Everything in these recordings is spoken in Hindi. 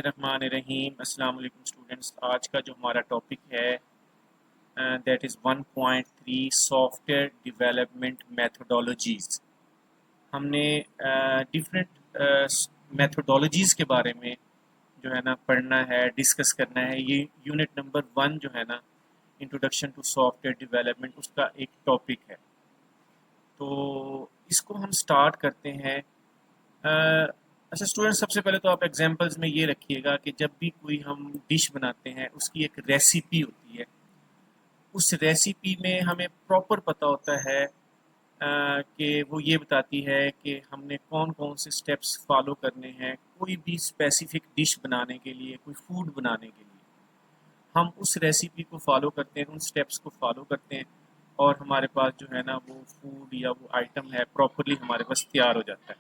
रहमान रहीम। अस्सलाम वालेकुम स्टूडेंट्स। आज का जो हमारा टॉपिक है दैट इज़ 1.3 सॉफ्टवेयर डेवलपमेंट मेथोडोलॉजीज़। हमने डिफरेंट मेथोडोलॉजीज़ के बारे में जो है ना पढ़ना है, डिस्कस करना है। ये यूनिट नंबर 1 जो है ना, इंट्रोडक्शन टू सॉफ्टवेयर डेवलपमेंट, उसका एक टॉपिक है। तो इसको हम स्टार्ट करते हैं। अच्छा स्टूडेंट, सबसे पहले तो आप एग्जांपल्स में ये रखिएगा कि जब भी कोई हम डिश बनाते हैं उसकी एक रेसिपी होती है। उस रेसिपी में हमें प्रॉपर पता होता है कि वो ये बताती है कि हमने कौन कौन से स्टेप्स फॉलो करने हैं कोई भी स्पेसिफिक डिश बनाने के लिए, कोई फूड बनाने के लिए। हम उस रेसिपी को फॉलो करते हैं, उन स्टेप्स को फॉलो करते हैं, और हमारे पास जो है ना वो फूड या वो आइटम है प्रॉपरली हमारे पास तैयार हो जाता है।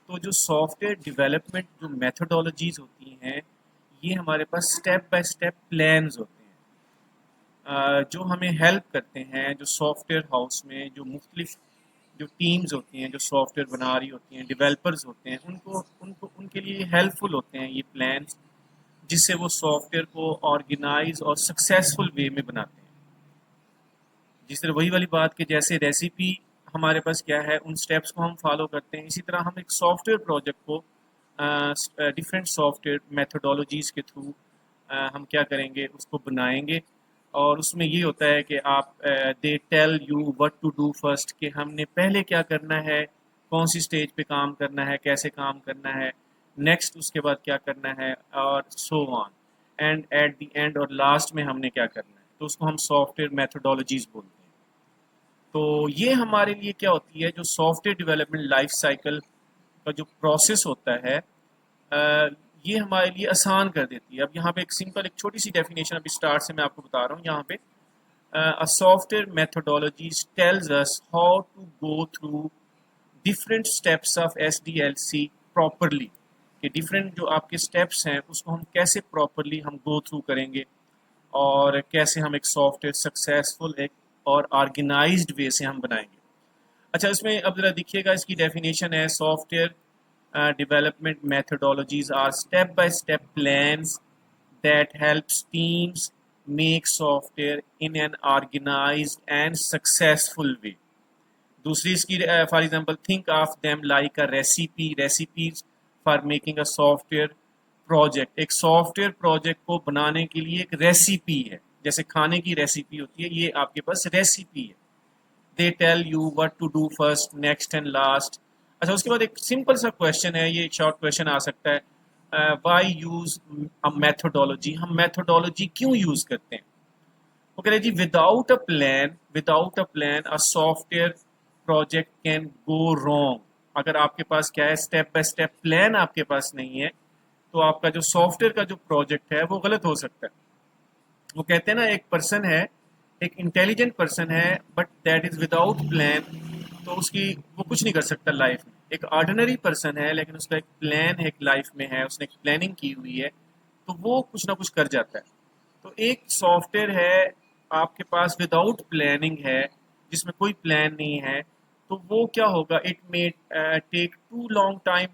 तो जो सॉफ्टवेयर डेवलपमेंट जो मेथोडोलॉजीज होती हैं, ये हमारे पास स्टेप बाय स्टेप प्लान्स होते हैं जो हमें हेल्प करते हैं। जो सॉफ्टवेयर हाउस में जो मुख्तलिफ जो टीम्स होती हैं, जो सॉफ्टवेयर बना रही होती हैं, डेवलपर्स होते हैं, उनको उनको उनके लिए हेल्पफुल होते हैं ये प्लान्स, जिससे वो सॉफ्टवेयर को ऑर्गेनाइज और सक्सेसफुल वे में बनाते हैं। जिस तरह वही वाली बात कि जैसे रेसिपी हमारे पास क्या है, उन स्टेप्स को हम फॉलो करते हैं, इसी तरह हम एक सॉफ्टवेयर प्रोजेक्ट को डिफरेंट सॉफ्टवेयर मेथोडोलॉजीज़ के थ्रू हम क्या करेंगे, उसको बनाएंगे। और उसमें ये होता है कि आप they tell you what to do first, कि हमने पहले क्या करना है, कौन सी स्टेज पे काम करना है, कैसे काम करना है, नेक्स्ट उसके बाद क्या करना है, और so on. And at the end और लास्ट में हमने क्या करना है, तो उसको हम सॉफ्टवेयर मेथोडोलॉजीज बोलते हैं। तो ये हमारे लिए क्या होती है, जो सॉफ्टवेयर डेवलपमेंट लाइफ साइकिल का जो प्रोसेस होता है, ये हमारे लिए आसान कर देती है। अब यहाँ पे एक सिंपल, एक छोटी सी डेफिनेशन अभी स्टार्ट से मैं आपको बता रहा हूँ। यहाँ पे a software methodology tells us how to go through different steps of SDLC properly, कि डिफरेंट जो आपके स्टेप्स हैं उसको हम कैसे प्रॉपरली हम गो थ्रू करेंगे, और कैसे हम एक सॉफ्टवेयर सक्सेसफुल एक और ऑर्गेनाइज्ड वे से हम बनाएंगे। अच्छा, इसमें अब ज़रा देखिएगा, इसकी डेफिनेशन है: software development methodologies are step-by-step plans that helps teams make software in an organized and successful way. दूसरी इसकी for example, think of them like a recipe, recipes for making a software project. एक सॉफ्टवेयर प्रोजेक्ट को बनाने के लिए एक रेसिपी है, जैसे खाने की रेसिपी होती है, ये आपके पास रेसिपी है। They tell you what to do first, next and last. अच्छा, उसके बाद एक सिंपल सा क्वेश्चन है, ये शॉर्ट क्वेश्चन आ सकता है: व्हाई यूज अ मेथोडोलॉजी, हम मेथोडोलॉजी क्यों यूज करते हैं? वो कह रहे जी, without a plan a software project can go wrong. अगर आपके पास क्या है, स्टेप बाय स्टेप प्लान आपके पास नहीं है, तो आपका जो सॉफ्टवेयर का जो प्रोजेक्ट है वो गलत हो सकता है। वो कहते हैं ना, एक पर्सन है, एक इंटेलिजेंट पर्सन है, but that is without plan, तो उसकी वो कुछ नहीं कर सकता लाइफ में। एक ऑर्डिनरी पर्सन है लेकिन उसका एक प्लान है, एक लाइफ में है, उसने एक प्लानिंग की हुई है, तो वो कुछ ना कुछ कर जाता है। तो एक सॉफ्टवेयर है आपके पास विदाउट प्लानिंग है, जिसमें कोई प्लान नहीं है, तो वो क्या होगा, it may take too long time.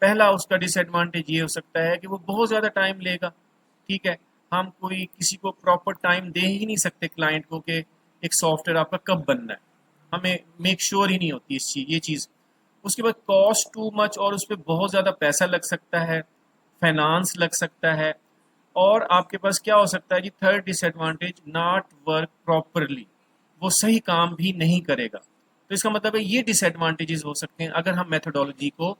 पहला उसका डिसएडवांटेज ये हो सकता है कि वो बहुत ज़्यादा टाइम लेगा। ठीक है, हम कोई किसी को प्रॉपर टाइम दे ही नहीं सकते क्लाइंट को कि एक सॉफ्टवेयर आपका कब बनना है, हमें मेक श्योर ही नहीं होती ये चीज़। उसके बाद कॉस्ट टू मच, और उस पर बहुत ज़्यादा पैसा लग सकता है, फाइनेंस लग सकता है। और आपके पास क्या हो सकता है जी, third disadvantage, not work properly, वो सही काम भी नहीं करेगा। तो इसका मतलब है ये डिसएडवांटेजेस हो सकते हैं अगर हम मेथोडोलॉजी को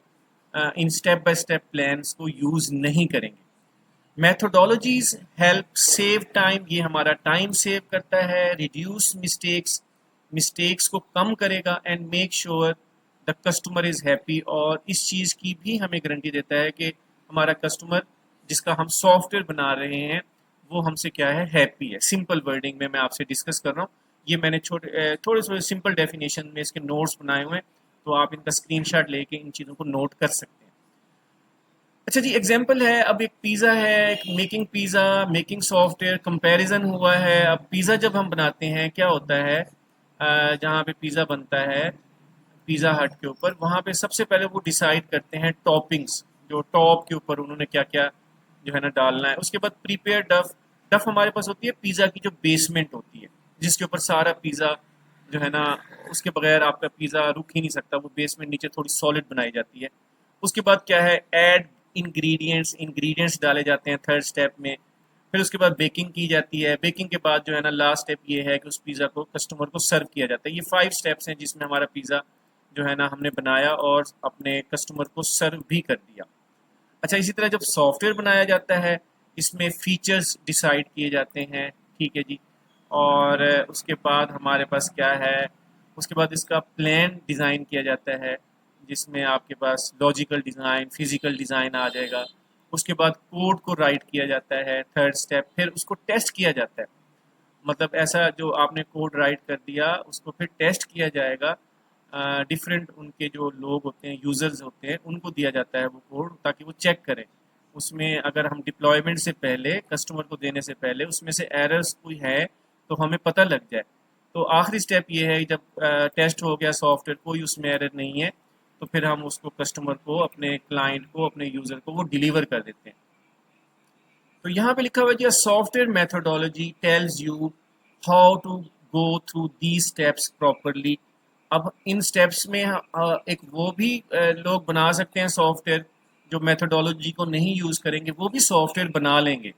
in step by step plans को यूज़ नहीं करेंगे। मैथोडोलॉजीज हेल्प सेव टाइम, ये हमारा टाइम सेव करता है, रिड्यूस मिस्टेक्स, मिस्टेक्स को कम करेगा, and make sure the customer is happy. और इस चीज़ की भी हमें गारंटी देता है कि हमारा कस्टमर, जिसका हम सॉफ्टवेयर बना रहे हैं, वो हमसे क्या है, हैप्पी है। सिंपल वर्डिंग में मैं आपसे डिस्कस कर रहा हूँ। ये मैंने थोड़े थोड़े सिंपल डेफिनेशन में इसके नोट्स बनाए हुए हैं, तो आप इनका स्क्रीनशॉट लेके इन चीज़ों को नोट कर सकते हैं। अच्छा जी, एग्जाम्पल है, अब एक पिज़्ज़ा है, एक making pizza, making software, comparison हुआ है। अब पिज़्ज़ा जब हम बनाते हैं क्या होता है, जहाँ पे पिज़्ज़ा बनता है पिज़्ज़ा हट के ऊपर, वहाँ पे सबसे पहले वो डिसाइड करते हैं टॉपिंग्स, जो टॉप के ऊपर उन्होंने क्या क्या जो है ना डालना है। उसके बाद प्रीपेयर डफ, डफ हमारे पास होती है पिज़्ज़ा की जो बेसमेंट होती है, जिसके ऊपर सारा पिज़्ज़ा जो है ना, उसके बगैर आपका पिज़्ज़ा रुक ही नहीं सकता, वो बेसमेंट नीचे थोड़ी सॉलिड बनाई जाती है। उसके बाद क्या है, ऐड इंग्रेडिएंट्स, इंग्रेडिएंट्स डाले जाते हैं थर्ड स्टेप में। फिर उसके बाद बेकिंग की जाती है। बेकिंग के बाद जो है ना लास्ट स्टेप ये है कि उस पिज़्ज़ा को कस्टमर को सर्व किया जाता है। ये 5 स्टेप्स हैं जिसमें हमारा पिज़्ज़ा जो है ना हमने बनाया और अपने कस्टमर को सर्व भी कर दिया। अच्छा, इसी तरह जब सॉफ्टवेयर बनाया जाता है, इसमें फीचर्स डिसाइड किए जाते हैं, ठीक है जी। और उसके बाद हमारे पास क्या है, उसके बाद इसका प्लान डिज़ाइन किया जाता है, जिसमें आपके पास लॉजिकल डिज़ाइन, फिजिकल डिज़ाइन आ जाएगा। उसके बाद कोड को राइट किया जाता है, थर्ड स्टेप। फिर उसको टेस्ट किया जाता है, मतलब ऐसा जो आपने कोड राइट कर दिया उसको फिर टेस्ट किया जाएगा। डिफरेंट उनके जो लोग होते हैं, यूज़र्स होते हैं, उनको दिया जाता है वो कोड, ताकि वो चेक करें उसमें, अगर हम डिप्लॉयमेंट से पहले, कस्टमर को देने से पहले उसमें से एरर्स कोई है तो हमें पता लग जाए। तो आखिरी स्टेप ये है, जब टेस्ट हो गया सॉफ्टवेयर, कोई उसमें एरर नहीं है, तो फिर हम उसको कस्टमर को, अपने क्लाइंट को, अपने यूज़र को वो डिलीवर कर देते हैं। तो यहाँ पे लिखा हुआ है, software methodology tells you how to go through the steps properly. अब इन स्टेप्स में एक वो भी लोग बना सकते हैं सॉफ्टवेयर, जो मेथोडोलॉजी को नहीं यूज़ करेंगे वो भी सॉफ्टवेयर बना लेंगे,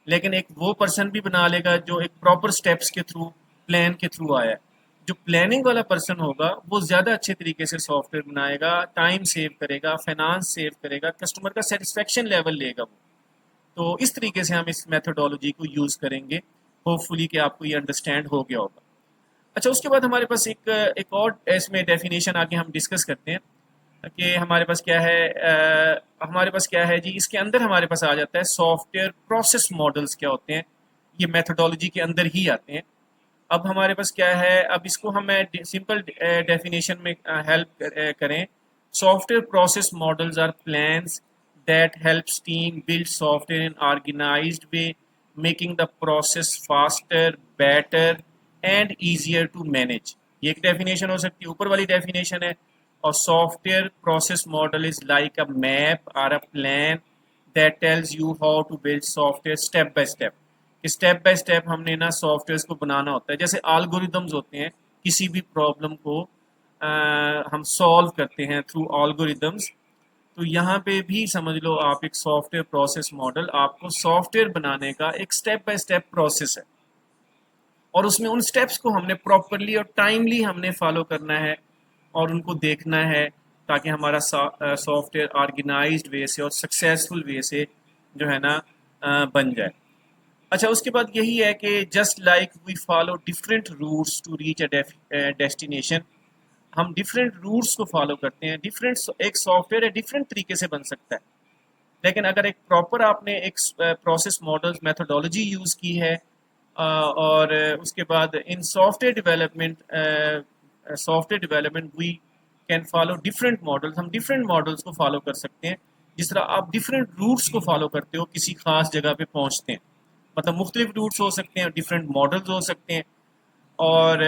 लेकिन एक वो पर्सन भी बना लेगा जो एक प्रॉपर स्टेप्स के थ्रू, प्लान के थ्रू आया है। जो प्लानिंग वाला पर्सन होगा वो ज़्यादा अच्छे तरीके से सॉफ्टवेयर बनाएगा, टाइम सेव करेगा, फाइनेंस सेव करेगा, कस्टमर का सेटिस्फेक्शन लेवल लेगा वो। तो इस तरीके से हम इस मेथोडोलॉजी को यूज़ करेंगे। होपफुली कि आपको ये अंडरस्टैंड हो गया होगा। अच्छा, उसके बाद हमारे पास एक और इसमें डेफिनेशन आगे हम डिस्कस करते हैं कि हमारे पास क्या है। हमारे पास क्या है जी, इसके अंदर हमारे पास आ जाता है सॉफ्टवेयर प्रोसेस मॉडल्स क्या होते हैं। ये मेथोडोलॉजी के अंदर ही आते हैं। अब हमारे पास क्या है, अब इसको हम सिंपल डेफिनेशन में हेल्प करें। Software process models are plans that helps team build software in organised way, making the process faster, better and easier to manage. ये एक डेफिनेशन हो सकती है, ऊपर वाली डेफिनेशन है। और software process model is like a map और a plan that tells you how to build software step by step. कि स्टेप बाय स्टेप हमने ना सॉफ्टवेयर को बनाना होता है। जैसे algorithms होते हैं, किसी भी प्रॉब्लम को हम सॉल्व करते हैं थ्रू algorithms। तो यहाँ पे भी समझ लो आप, एक सॉफ्टवेयर प्रोसेस मॉडल आपको सॉफ्टवेयर बनाने का एक स्टेप बाय स्टेप प्रोसेस है, और उसमें उन स्टेप्स को हमने प्रॉपरली और टाइमली हमने फॉलो करना है और उनको देखना है, ताकि हमारा सॉफ्टवेयर ऑर्गेनाइज्ड वे से और सक्सेसफुल वे से जो है ना बन जाए। अच्छा, उसके बाद यही है कि just like we follow different routes to reach a destination, हम डिफरेंट रूट्स को फॉलो करते हैं। डिफरेंट, एक सॉफ्टवेयर है डिफरेंट तरीके से बन सकता है, लेकिन अगर एक प्रॉपर आपने एक प्रोसेस मॉडल्स मेथोडोलॉजी यूज़ की है, और उसके बाद in software development we can follow different models, हम डिफरेंट मॉडल्स को फॉलो कर सकते हैं। जिस तरह आप डिफरेंट रूट्स को फॉलो करते हो किसी खास जगह पे पहुंचते हैं, मतलब मुख्तलिफ रूट्स हो सकते हैं, डिफरेंट मॉडल्स हो सकते हैं। और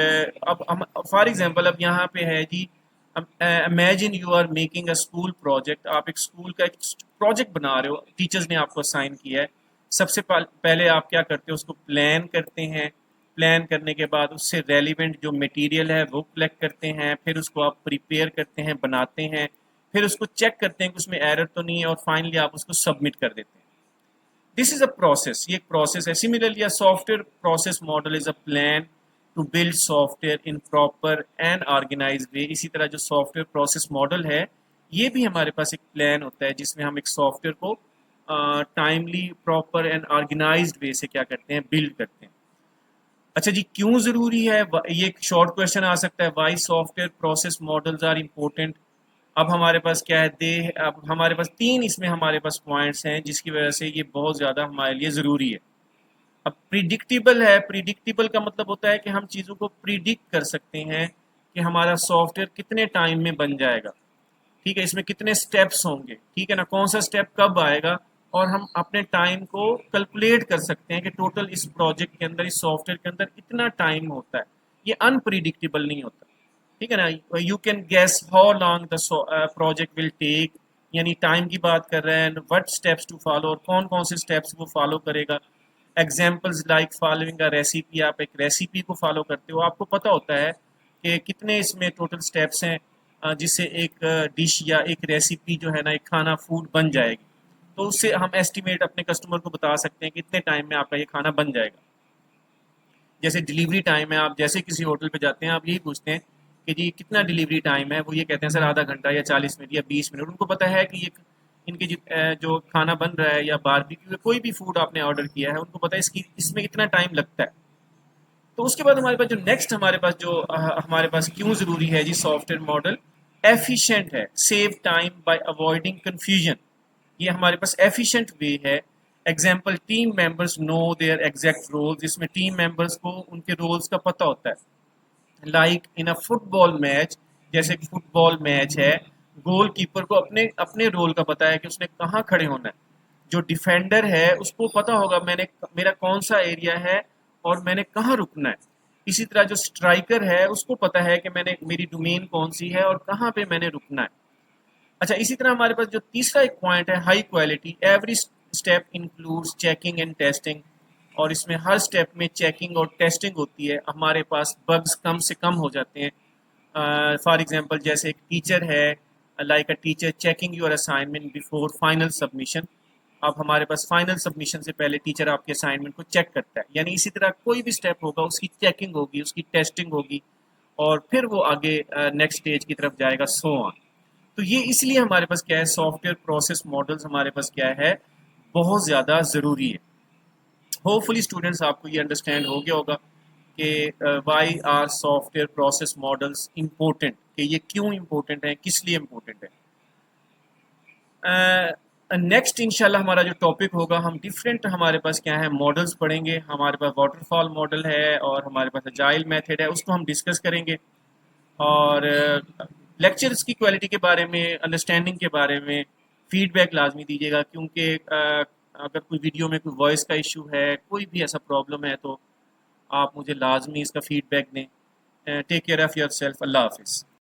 अब हम फॉर एग्जांपल, अब यहाँ पे है जी, imagine you are making a school project. आप एक स्कूल का एक प्रोजेक्ट बना रहे हो, टीचर्स ने आपको असाइन किया है। सबसे पहले आप क्या करते हो, उसको प्लान करते हैं। प्लान करने के बाद उससे रेलिवेंट जो मटेरियल है वो कलेक्ट करते हैं, फिर उसको आप प्रिपेयर करते हैं, बनाते हैं, फिर उसको चेक करते हैं कि उसमें एरर तो नहीं है, और फाइनली आप उसको सबमिट कर देते हैं। दिस इज अ प्रोसेस, ये एक प्रोसेस है। Similarly a software process model is a plan to build software in proper and organise way. इसी तरह जो सॉफ्टवेयर प्रोसेस मॉडल है, ये भी हमारे पास एक प्लान होता है, जिसमें हम एक सॉफ्टवेयर को टाइमली, प्रॉपर एंड ऑर्गेनाइज्ड वे से क्या करते हैं, बिल्ड करते हैं। अच्छा जी, क्यों ज़रूरी है, ये एक शॉर्ट क्वेश्चन आ सकता है, why software process models are important. अब हमारे पास क्या है, अब हमारे पास तीन इसमें हमारे पास पॉइंट्स हैं जिसकी वजह से ये बहुत ज़्यादा हमारे लिए ज़रूरी है। अब प्रिडिक्टेबल है, प्रिडिक्टेबल का मतलब होता है कि हम चीज़ों को प्रिडिक्ट कर सकते हैं कि हमारा सॉफ्टवेयर कितने टाइम में बन जाएगा, ठीक है, इसमें कितने स्टेप्स होंगे, ठीक है ना, कौन सा स्टेप कब आएगा, और हम अपने टाइम को कैलकुलेट कर सकते हैं कि टोटल इस प्रोजेक्ट के अंदर, इस सॉफ्टवेयर के अंदर इतना टाइम होता है। ये अनप्रिडिक्टेबल नहीं होता, ठीक है ना। You can guess how long the project will take, यानी टाइम की बात कर रहे हैं, व्हाट स्टेप्स टू फॉलो, और कौन कौन से स्टेप्स वो फॉलो करेगा। Examples like following a recipe, आप एक रेसिपी को फॉलो करते हो, आपको पता होता है कि कितने इसमें टोटल स्टेप्स हैं जिससे एक डिश या एक रेसिपी जो है ना, एक खाना फूड बन जाएगी। तो उससे हम एस्टिमेट अपने कस्टमर को बता सकते हैं कि कितने टाइम में आपका ये खाना बन जाएगा। जैसे डिलीवरी टाइम है, आप जैसे किसी होटल पे जाते हैं, आप यही पूछते हैं कि जी कितना डिलीवरी टाइम है, वो ये कहते हैं सर आधा घंटा या 40 मिनट या 20 मिनट। उनको पता है कि ये इनके जो खाना बन रहा है या बारबेक्यू कोई भी फूड आपने ऑर्डर किया है, उनको पता है इसकी इसमें इतना टाइम लगता है। तो उसके बाद हमारे पास जो नेक्स्ट हमारे पास जो हमारे पास क्यों ज़रूरी है जी सॉफ्टवेयर मॉडल, एफिशिएंट है, save time by avoiding confusion. ये हमारे पास एफिशिएंट वे है। Example, team members know their exact roles, जिसमें टीम मेंबर्स को उनके रोल्स का पता होता है। Like in a football match, जैसे कि फुटबॉल मैच है, गोलकीपर को अपने अपने रोल का पता है कि उसने कहाँ खड़े होना है। जो डिफेंडर है उसको पता होगा मैंने मेरा कौन सा एरिया है और मैंने कहाँ रुकना है। इसी तरह जो स्ट्राइकर है उसको पता है कि मैंने मेरी डोमेन कौन सी है और कहाँ पे मैंने रुकना है। अच्छा, इसी तरह हमारे पास जो तीसरा एक पॉइंट है, high quality, every step includes checking and testing. और इसमें हर स्टेप में चेकिंग और टेस्टिंग होती है, हमारे पास बग्स कम से कम हो जाते हैं। फॉर एग्जांपल, जैसे एक टीचर है, like a teacher checking your assignment before final submission. अब हमारे पास फाइनल सबमिशन से पहले टीचर आपके असाइनमेंट को चेक करता है, यानी इसी तरह कोई भी स्टेप होगा उसकी चेकिंग होगी, उसकी टेस्टिंग होगी, और फिर वो आगे नेक्स्ट स्टेज की तरफ जाएगा, सो ऑन। तो ये इसलिए हमारे पास क्या है, सॉफ्टवेयर प्रोसेस मॉडल्स हमारे पास क्या है, बहुत ज़्यादा ज़रूरी है। होपफुली स्टूडेंट्स आपको ये अंडरस्टैंड हो गया होगा कि why are software process models important, कि ये क्यों इम्पोर्टेंट है, किस लिए इम्पोर्टेंट है। नेक्स्ट इंशाल्लाह हमारा जो टॉपिक होगा, हम डिफरेंट हमारे पास क्या है मॉडल्स पढ़ेंगे। हमारे पास वाटरफॉल मॉडल है और हमारे पास अजाइल मेथड है, उसको हम डिस्कस करेंगे। और लेक्चर्स की क्वालिटी के बारे में, अंडरस्टैंडिंग के बारे में फीडबैक लाजमी दीजिएगा, क्योंकि अगर कोई वीडियो में कोई वॉइस का इशू है, कोई भी ऐसा प्रॉब्लम है, तो आप मुझे लाजमी इसका फीडबैक दें। Take care of yourself. अल्लाह हाफिज़।